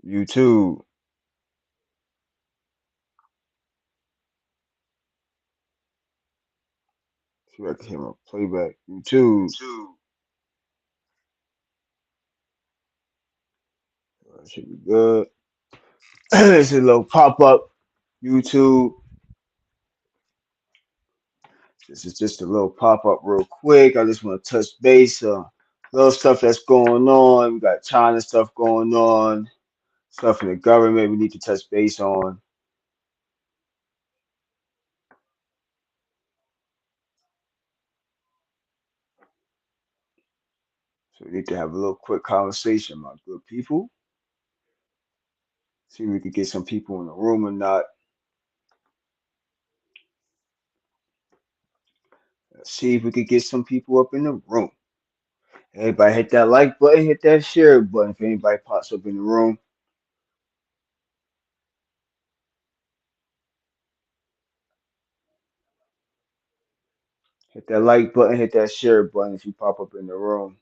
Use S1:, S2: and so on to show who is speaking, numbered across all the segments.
S1: YouTube. See if I can hear my playback. YouTube. Should be good. It's a little pop up. YouTube. This is just a little pop up real quick. I just want to touch base on little stuff that's going on. We got China stuff going on, stuff in the government we need to touch base on. So we need to have a little quick conversation, my good people. See if we could get some people in the room or not. Let's see if we could get some people up in the room. Everybody hit that like button, hit that share button if anybody pops up in the room. Hit that like button, hit that share button if you pop up in the room.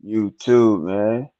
S1: YouTube, man.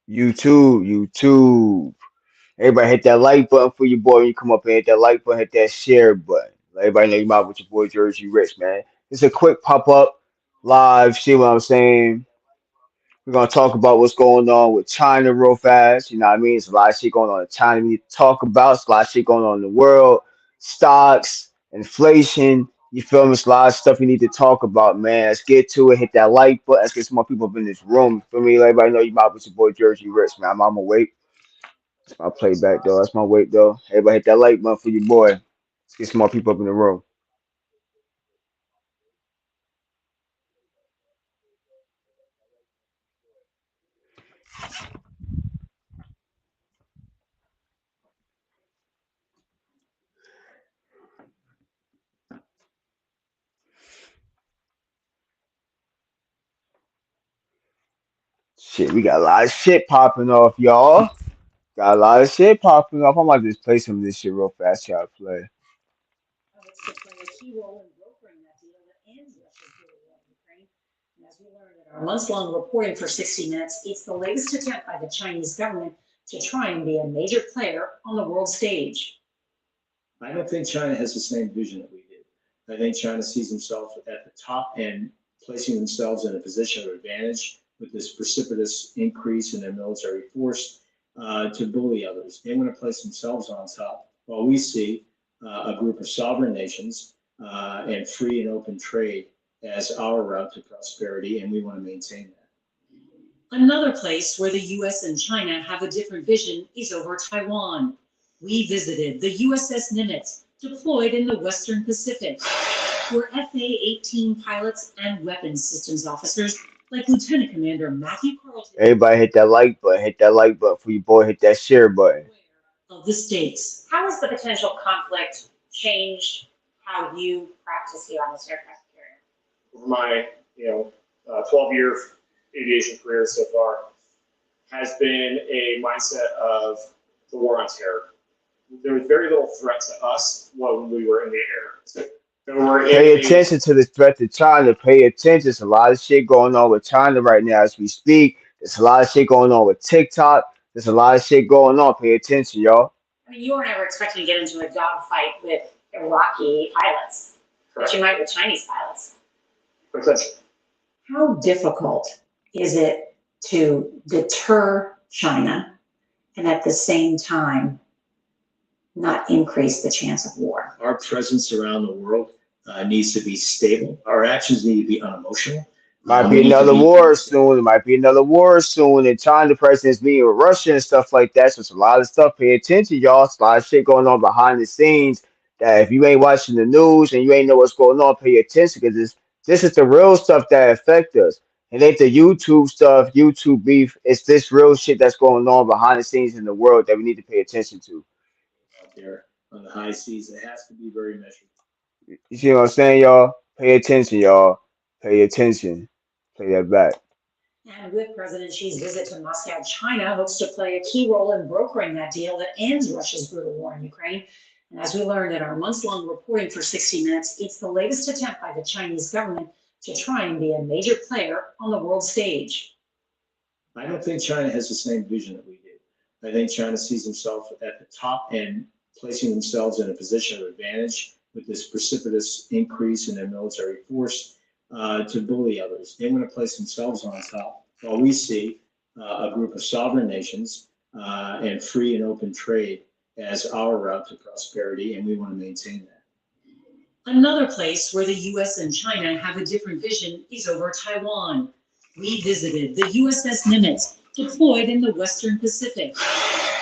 S1: YouTube. Everybody hit that like button for your boy when you come up and hit that like button, hit that share button. Let everybody know you out with your boy Jersey Rich, man. It's a quick pop up live. See what I'm saying? We're gonna talk about what's going on with China real fast. You know what I mean? There's a lot of shit going on in China we need to talk about. There's a lot of shit going on in the world. Stocks, inflation. You feel me? There's a lot of stuff we need to talk about, man. Let's get to it. Hit that like button. Let's get some more people up in this room. You feel me? Let everybody know you out with your boy Jersey Rich, man. I'm on my way. That's my playback though. That's my weight though. Everybody hit that like button for your boy. Let's get some more people up in the room. Shit, we got a lot of shit popping off, y'all. Got a lot of shit popping off. I might just play some of this shit real fast. Y'all play.
S2: Our months-long reporting for 60 Minutes, it's the latest attempt by the Chinese government to try and be a major player on the world stage.
S3: I don't think China has the same vision that we do. I think China sees themselves at the top and placing themselves in a position of advantage with this precipitous increase in their military force to bully others. They want to place themselves on top, while we see a group of sovereign nations and free and open trade as our route to prosperity, and we want to maintain that.
S2: Another place where the US and China have a different vision is over Taiwan. We visited the USS Nimitz, deployed in the Western Pacific, where FA-18 pilots and weapons systems officers like Lieutenant Commander Matthew Carlton.
S1: Everybody hit that like button. Hit that like button for your boy. Hit that share button.
S2: Of the stakes. How has the potential conflict changed how you practice here on this aircraft carrier?
S4: Over my 12-year aviation career so far, has been a mindset of the war on terror. There was very little threat to us when we were in the air. So
S1: Pay attention to the threat to China. Pay attention. There's a lot of shit going on with China right now as we speak. There's a lot of shit going on with TikTok. There's a lot of shit going on. Pay attention, y'all.
S2: I mean, you were never expecting to get into a dogfight with Iraqi pilots, but you might with Chinese pilots.
S4: Potentially.
S2: How difficult is it to deter China and at the same time not increase the chance of war?
S3: Our presence around the world needs to be stable. Our actions need to be unemotional.
S1: Might be another war soon. It might be another war soon. And China president's meeting with Russia and stuff like that. So it's a lot of stuff. Pay attention, y'all. It's a lot of shit going on behind the scenes that if you ain't watching the news and you ain't know what's going on, pay attention because this is the real stuff that affect us. It ain't the YouTube stuff, YouTube beef. It's this real shit that's going on behind the scenes in the world that we need to pay attention to.
S3: Out there on the high seas, it has to be very measured.
S1: You see what I'm saying, y'all? Pay attention, y'all. Pay attention. Play that back.
S2: And with President Xi's visit to Moscow, China hopes to play a key role in brokering that deal that ends Russia's brutal war in Ukraine. And as we learned in our months-long reporting for 60 Minutes, it's the latest attempt by the Chinese government to try and be a major player on the world stage.
S3: I don't think China has the same vision that we do. I think China sees themselves at the top and placing themselves in a position of advantage with this precipitous increase in their military force to bully others. They want to place themselves on top, while we see a group of sovereign nations and free and open trade as our route to prosperity, and we want to maintain that.
S2: Another place where the US and China have a different vision is over Taiwan. We visited the USS Nimitz, deployed in the Western Pacific,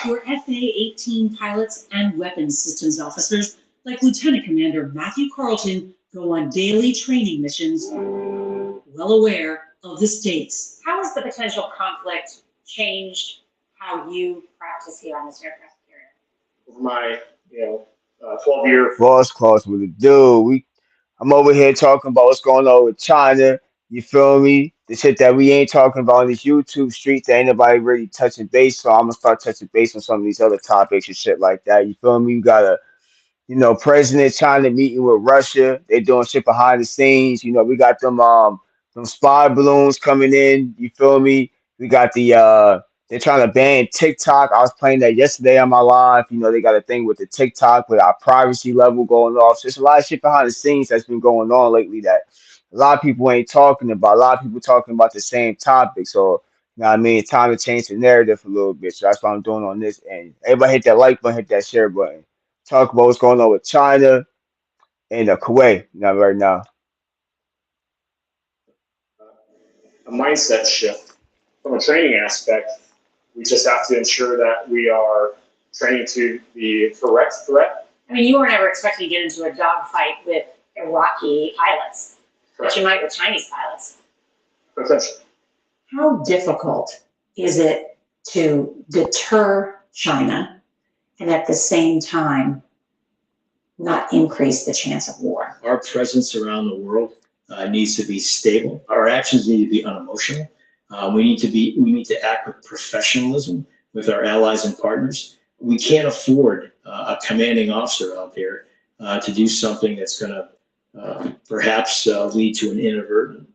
S2: where FA-18 pilots and weapons systems officers like Lieutenant Commander Matthew Carlton go on daily training missions, well aware of the stakes. How has the potential conflict changed how you practice here on this aircraft carrier?
S4: Over my 12-year
S1: Boss calls with a dude. I'm over here talking about what's going on with China. You feel me? The shit that we ain't talking about on these YouTube streets that ain't nobody really touching base. So I'm gonna start touching base on some of these other topics and shit like that. You feel me? You got a President China meeting with Russia. They doing shit behind the scenes. We got them spy balloons coming in. You feel me? We got they're trying to ban TikTok. I was playing that yesterday on my live. They got a thing with the TikTok with our privacy level going off. So there's a lot of shit behind the scenes that's been going on lately that a lot of people ain't talking about. A lot of people talking about the same topic. So what I mean? Time to change the narrative a little bit. So that's what I'm doing on this end. Everybody hit that like button, hit that share button. Talk about what's going on with China and Kuwait right now.
S4: a mindset shift. From a training aspect, we just have to ensure that we are training to the correct threat.
S2: I mean, you were never expecting to get into a dogfight with Iraqi pilots, but you might with Chinese pilots.
S4: Potentially.
S2: How difficult is it to deter China and at the same time not increase the chance of war?
S3: Our presence around the world needs to be stable. Our actions need to be unemotional. We need to act with professionalism with our allies and partners. We can't afford a commanding officer out there to do something that's going to perhaps lead to an inadvertent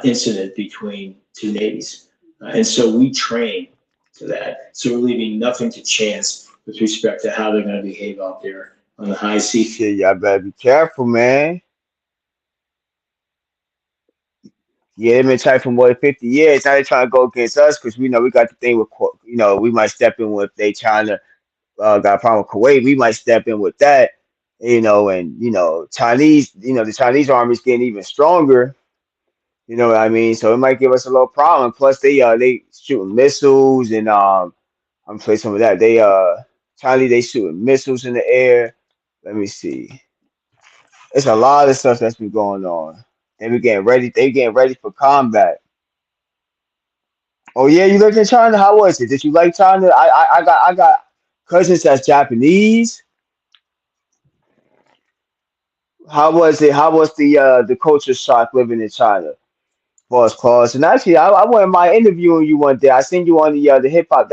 S3: incident between two navies. And so we train to that. So we're leaving nothing to chance with respect to how they're going to behave out there on the high seas.
S1: Shit, y'all better be careful, man. Yeah, they've been trying for more than 50 years. Now they're trying to go against us because we know we got the thing with, we might step in with they trying to got a problem with Kuwait. We might step in with that, and Chinese, the Chinese army's getting even stronger. You know what I mean? So it might give us a little problem. Plus, they shooting missiles and I'm gonna play some of that. Chinese they shooting missiles in the air. Let me see. It's a lot of stuff that's been going on. They be getting ready. They getting ready for combat. Oh yeah, you lived in China. How was it? Did you like China? I got cousins that's Japanese. How was it? How was the culture shock living in China? Boss Claus. And actually, I wouldn't mind interviewing you one day. I seen you on the hip hop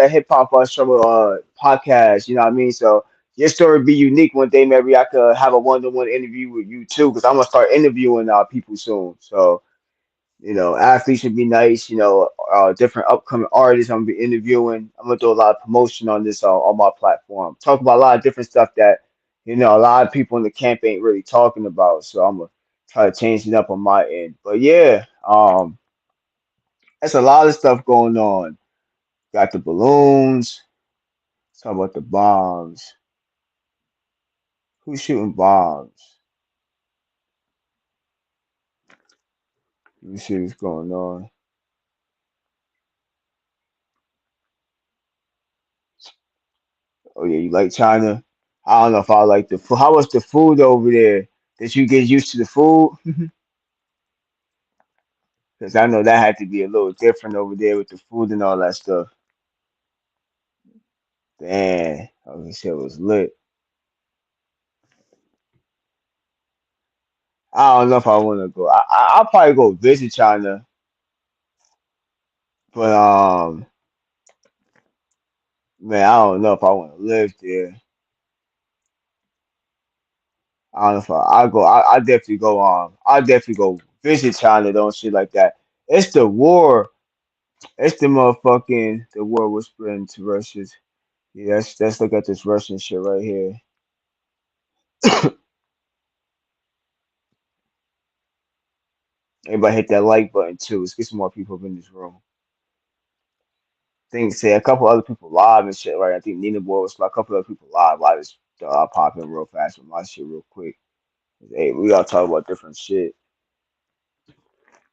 S1: show podcast. You know what I mean? So your story would be unique one day. Maybe I could have a one-to-one interview with you too, because I'm gonna start interviewing people soon. So athletes should be nice. Different upcoming artists I'm gonna be interviewing. I'm gonna do a lot of promotion on this on my platform. Talk about a lot of different stuff that a lot of people in the camp ain't really talking about. So I'm gonna try to change it up on my end. But yeah, there's a lot of stuff going on. Got the balloons. Talk about the bombs. Who's shooting bombs? Let me see what's going on. Oh yeah, you like China? I don't know if I like the food. How was the food over there? Did you get used to the food? Because I know that had to be a little different over there with the food and all that stuff. Damn, I was gonna say it was lit. I don't know if I want to go. I'll probably go visit China, but man, I don't know if I want to live there. I don't know if I go. I definitely go. I definitely go visit China though and shit like that. It's the war. It's the war was spreading to Russia's. Yeah, let's look at this Russian shit right here. Everybody hit that like button too. Let's get some more people up in this room. Think say a couple other people live and shit, right? I think Nina Boy was a couple other people live. I just pop in real fast with my shit real quick. Hey, we all talk about different shit.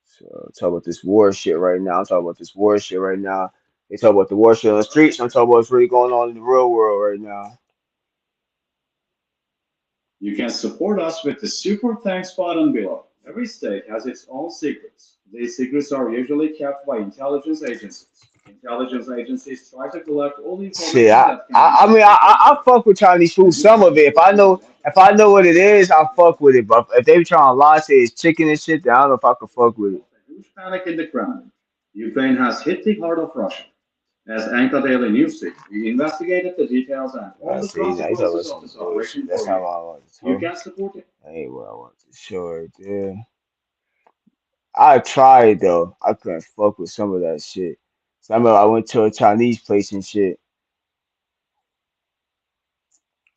S1: So talk about this war shit right now. I'm talking about this war shit right now. They talk about the war shit on the streets. I'm talking about what's really going on in the real world right now.
S5: You can support us with the super thanks button below. Every state has its own secrets. These secrets are usually kept by intelligence agencies. Intelligence agencies try to collect all the information
S1: Shit,
S5: that can
S1: I
S5: be
S1: mean, I fuck with Chinese food. Some of it, if I know what it is, I fuck with it. But if they trying to lie, say it's chicken and shit, then I don't know if I can fuck with it.
S5: a huge panic in the Kremlin. Ukraine has hit the heart of Russia. As Anchor Daily News did, we investigated the details and all
S1: I
S5: the
S1: see that. He's always
S5: consequences of
S1: some
S5: this
S1: bullshit.
S5: operation
S1: That's
S5: for
S1: how
S5: you.
S1: I want to
S5: You
S1: talk.
S5: can support it.
S1: That ain't what I want to show right there. I tried though. I couldn't fuck with some of that shit. So I remember I went to a Chinese place and shit.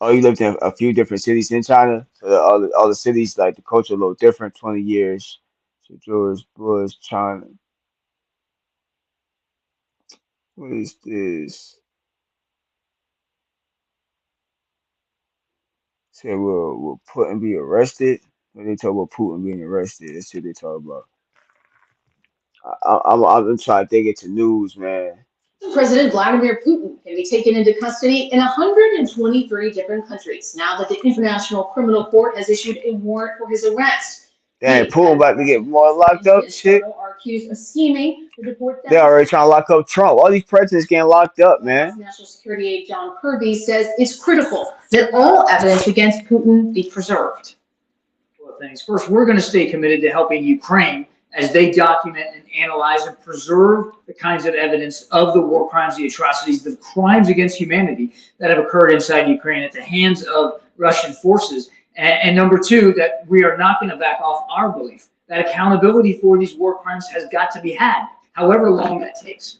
S1: Oh, you lived in a few different cities in China. So all the cities like the culture a little different. 20 years. So George Bush, China. What is this? Say will Putin be arrested? When they talk about Putin being arrested, that's what they talk about. I'm trying to dig into news, man.
S2: President Vladimir Putin can be taken into custody in 123 different countries now that the International Criminal Court has issued a warrant for his arrest.
S1: Damn, Putin about to get more locked up. Shit,
S2: Are accused of scheming to deport
S1: they already trying to lock up Trump. All these presidents getting locked up, man.
S2: National Security Aide John Kirby says it's critical that all evidence against Putin be preserved.
S6: Well, things. First, we're going to stay committed to helping Ukraine as they document and analyze and preserve the kinds of evidence of the war crimes, the atrocities, the crimes against humanity that have occurred inside Ukraine at the hands of Russian forces. And number two, that we are not going to back off our belief that accountability for these war crimes has got to be had, however long that takes.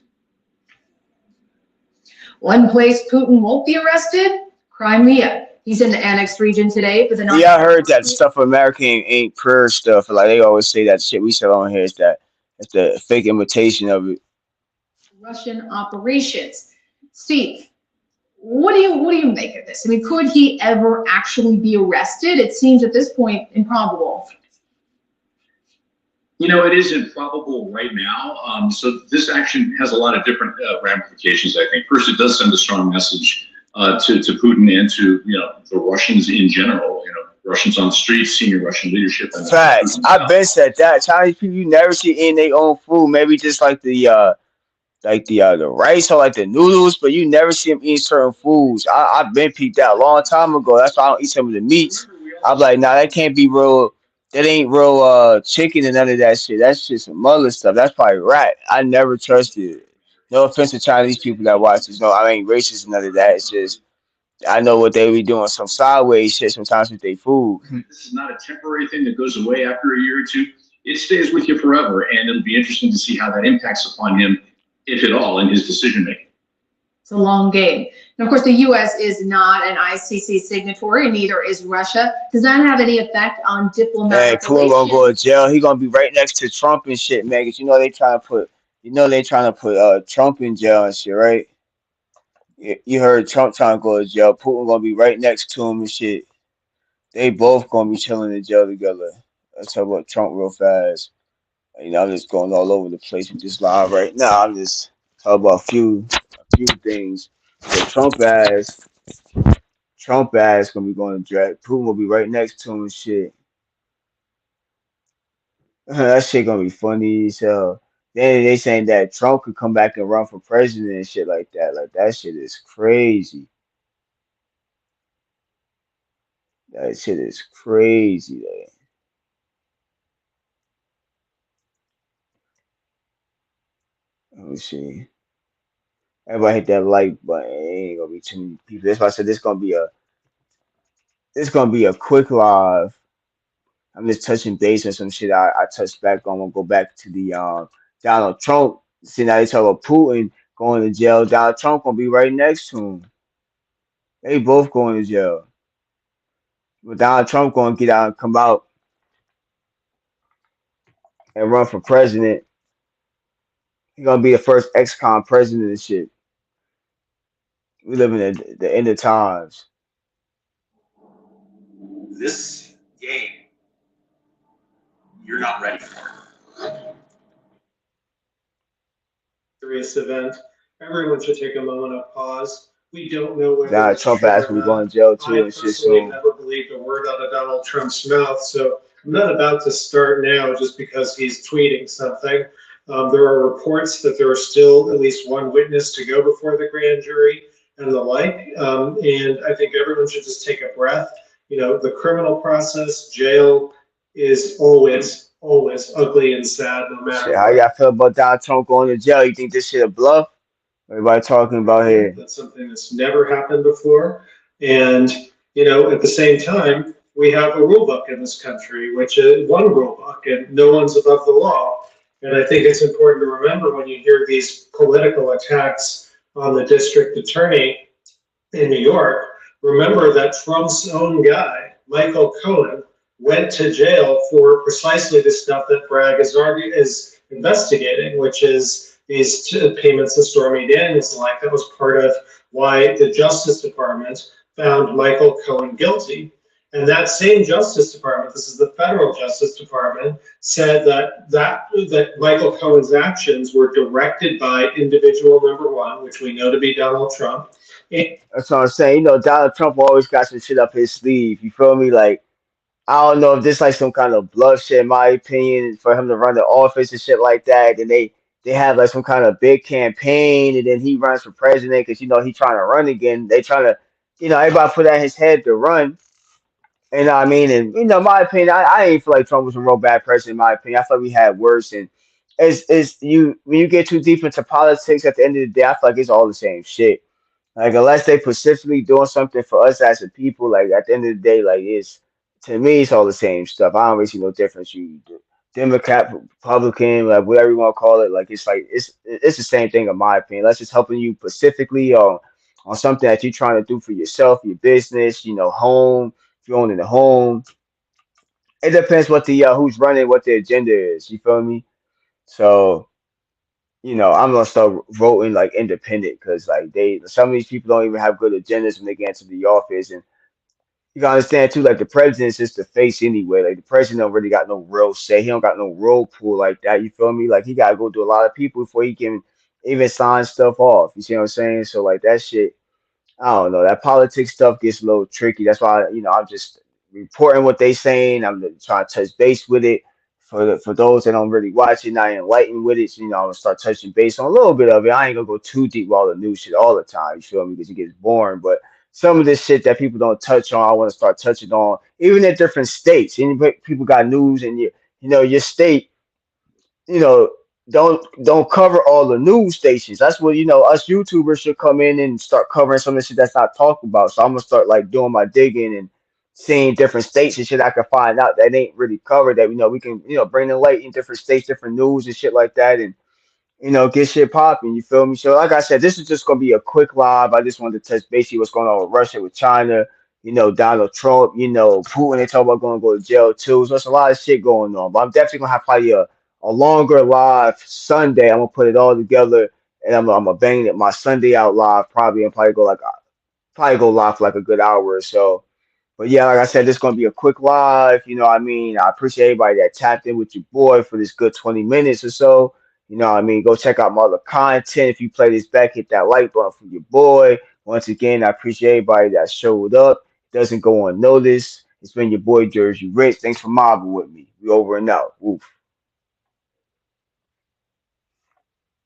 S7: One place Putin won't be arrested, Crimea. He's in the annexed region today, but the
S1: Yeah, I heard that stuff for American ain't prayer stuff. Like they always say that shit we said on here is that it's the fake imitation of it.
S7: Russian operations. Steve, what do you make of this? I mean, could he ever actually be arrested? It seems at this point improbable.
S8: It is improbable right now. So this action has a lot of different ramifications, I think. First, it does send a strong message to Putin and to the Russians in general. Russians on the streets, senior Russian leadership. And
S1: Facts. I've been said that Chinese people you never see eating their own food. Maybe just like the rice or like the noodles, but you never see them eating certain foods. I've been peeped out a long time ago. That's why I don't eat some of the meats. I'm like, nah, that can't be real. That ain't real chicken and none of that shit. That's just some other stuff. That's probably rat. I never trusted it. No offense to Chinese people that watch this. No, I ain't racist and none of that. It's just I know what they be doing some sideways shit sometimes with their food.
S8: This is not a temporary thing that goes away after a year or two. It stays with you forever, and it'll be interesting to see how that impacts upon him, if at all, in his decision making.
S7: It's a long game. And of course, the U.S. is not an ICC signatory, neither is Russia. Does that have any effect on diplomatic
S1: Hey, Putin gonna go to jail. He gonna be right next to Trump and shit, man. 'Cause they trying to put Trump in jail and shit, right? You heard Trump trying to go to jail. Putin gonna be right next to him and shit. They both gonna be chilling in jail together. Let's talk about Trump real fast. I'm just going all over the place with this live right now. I'm just talking about a few things. So Trump ass gonna be going to jail. Putin will be right next to him and shit. That shit gonna be funny as hell. Then they saying that Trump could come back and run for president and shit like that. Like that shit is crazy. That shit is crazy. Like. Let me see. Everybody hit that like button. It ain't gonna be too many people. That's why I said this gonna be a quick live. I'm just touching base on some shit I touched back on. I'm gonna go back to the Donald Trump. See now they talk about Putin going to jail. Donald Trump gonna be right next to him. They both going to jail. But Donald Trump gonna get out and come out and run for president. He's gonna be the first ex-con president and shit. We live in the end of times.
S8: This game, you're not ready for.
S9: Serious event. Everyone should take a moment of pause. We don't know whether
S1: Donald Trump asked me going to jail too
S9: I
S1: and shit
S9: personally
S1: soon.
S9: never believed a word out of Donald Trump's mouth, so I'm not about to start now just because he's tweeting something. There are reports that there are still at least one witness to go before the grand jury and the like, and I think everyone should just take a breath. The criminal process, jail, is always ugly and sad, no matter.
S1: Shit, how y'all feel about Donald Trump going to jail? You think this shit a bluff? Everybody talking about here.
S9: That's something that's never happened before. And, at the same time, we have a rule book in this country, which is one rule book, and no one's above the law. And I think it's important to remember when you hear these political attacks on the district attorney in New York, remember that Trump's own guy, Michael Cohen, went to jail for precisely the stuff that Bragg is investigating, which is these payments to Stormy Daniels. Like that was part of why the Justice Department found Michael Cohen guilty. And that same Justice Department, this is the federal Justice Department, said that Michael Cohen's actions were directed by individual number one, which we know to be Donald Trump.
S1: That's what I'm saying. Donald Trump always got some shit up his sleeve. You feel me? Like, I don't know if this like some kind of bluff shit, in my opinion, for him to run the office and shit like that. And they have like some kind of big campaign, and then he runs for president because he trying to run again. They trying to, everybody put out his head to run. And I mean, and my opinion, I ain't feel like Trump was a real bad person. In my opinion, I feel like we had worse. And when you get too deep into politics, at the end of the day, I feel like it's all the same shit. Like unless they specifically doing something for us as a people, like at the end of the day, like to me, it's all the same stuff. I don't really see no difference. You Democrat, Republican, whatever you want to call it, it's the same thing in my opinion. Unless it's helping you specifically or on something that you're trying to do for yourself, your business, home, if you're owning a home. It depends what the who's running, what the agenda is. You feel me? So, I'm gonna start voting like independent because like some of these people don't even have good agendas when they get into the office, and you gotta understand too, like the president's just the face anyway. Like the president don't really got no real say. He don't got no role pool like that. You feel me? Like he gotta go to a lot of people before he can even sign stuff off. You see what I'm saying? So like that shit, I don't know. That politics stuff gets a little tricky. That's why, I'm just reporting what they saying. I'm trying to touch base with it. For those that don't really watch it, not enlightened with it, so, I'm gonna start touching base on a little bit of it. I ain't gonna go too deep with all the new shit all the time. You feel me? Because it gets boring. But some of this shit that people don't touch on, I want to start touching on. Even in different states, people got news, and your state you know, don't cover all the news stations. That's what us YouTubers should come in and start covering some of the shit that's not talked about. So I'm gonna start like doing my digging and seeing different states and shit I can find out that ain't really covered. That we can bring the light in different states, different news and shit like that, and get shit popping. You feel me? So, like I said, this is just gonna be a quick live. I just wanted to touch basically what's going on with Russia, with China. Donald Trump. Putin. They talk about going to go to jail too. So there's a lot of shit going on. But I'm definitely gonna have probably a longer live Sunday. I'm gonna put it all together, and I'm gonna bang it my Sunday out live probably, and probably go live for like a good hour or so. But yeah, like I said, this is gonna be a quick live. You know what I mean? I appreciate everybody that tapped in with your boy for this good 20 minutes or so. You know what I mean? Go check out my other content. If you play this back, hit that like button for your boy. Once again, I appreciate everybody that showed up. Doesn't go unnoticed. It's been your boy Jersey Rich. Thanks for mobbing with me. We over and out. Woof.